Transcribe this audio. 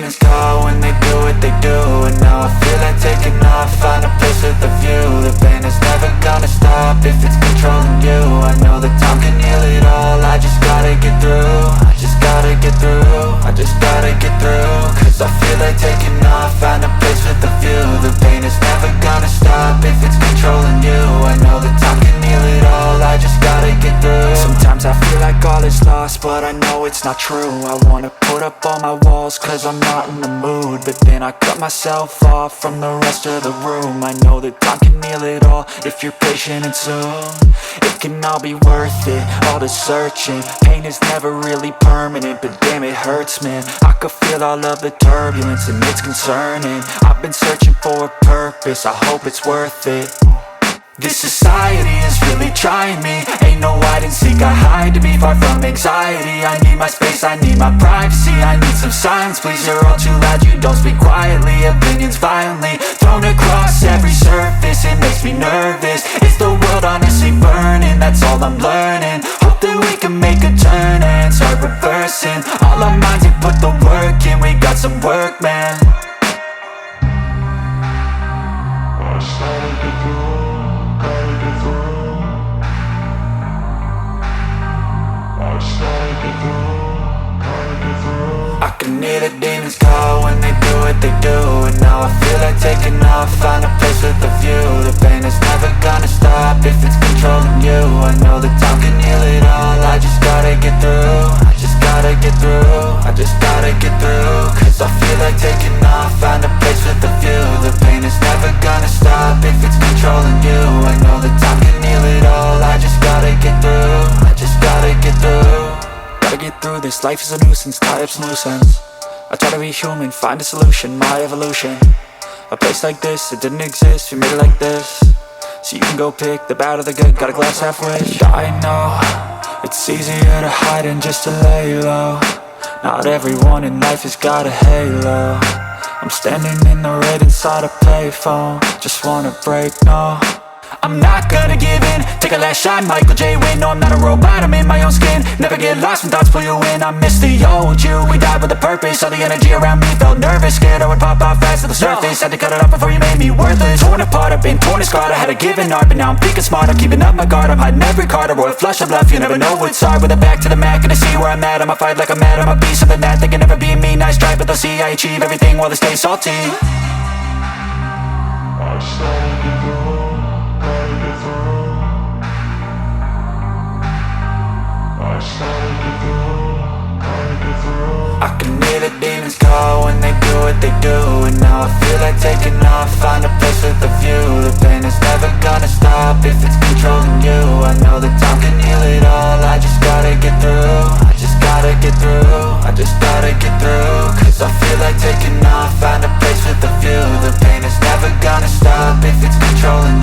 demons call when they do what they do. And now I feel like taking off, find a place with a view. The pain is never gonna stop if it's controlling you. I know that time can heal it all, I just gotta get through. I just gotta get through, I just gotta get through. Cause I feel like taking off, find a place with a view. The pain is never gonna stop if it's controlling you. I know that time can heal it all, I just gotta get through. Sometimes I feel like all is lost, but I know it's not true. I wanna put up all my walls cause I'm not in the mood, but then I cut myself off from the rest of the room. I know that time can heal it all if you're patient and soon. It can all be worth it, all the searching. Pain is never really permanent, but damn it hurts, man. I could feel all of the turbulence and it's concerning. I've been searching for a purpose, I hope it's worth it. This society is really trying me. Ain't no hide and seek, I hide to be far from anxiety. I need my space, I need my privacy. I need some silence, please, you're all too loud. You don't speak quietly, opinions violently thrown across every surface. It makes me nervous, is the world honestly burning? That's all I'm learning. Hope that we can make a turn and start reversing. All our minds, we put the work in, we got some work, man. I can hear the demons call when they do what they do. And now I feel like taking off, find a place with a view. The pain is never gonna stop if it's controlling you. I know that time can heal it all, I just gotta get through. I just gotta get through, I just gotta get through. Cause I feel like taking off, find a place with a view. The pain is never gonna stop if it's controlling you. I know that time can heal it all, I just gotta get through. I just gotta get through. Gotta get through this, life is a nuisance, tie up some loose ends. I try to be human, find a solution, my evolution. A place like this, it didn't exist, we made it like this. So you can go pick the bad or the good, got a glass halfway. I know, it's easier to hide than just to lay low. Not everyone in life has got a halo. I'm standing in the red inside a payphone, just wanna break, no. I'm not gonna give in, take a last shot, Michael J. Win. No, I'm not a robot, I'm in my own skin. Never get lost when thoughts pull you in. I miss the old you, we died with a purpose. All the energy around me felt nervous, scared I would pop off fast to the surface. Had to cut it off before you made me worthless. Torn apart, I've been torn and scarred. I had a given art, but now I'm thinking smart. I'm keeping up my guard, I'm hiding every card. A royal flush of love, you never know what's hard. With a back to the mat, gonna see where I'm at. I'ma fight like I'm mad, I'ma be something that they can never be me. Nice try, but they'll see I achieve everything while they stay salty. I can hear the demons call when they do what they do. And now I feel like taking off, find a place with a view. The pain is never gonna stop if it's controlling you. I know that time can heal it all, I just gotta get through. I just gotta get through, I just gotta get through. Cause I feel like taking off, find a place with a view. The pain is never gonna stop if it's controlling you.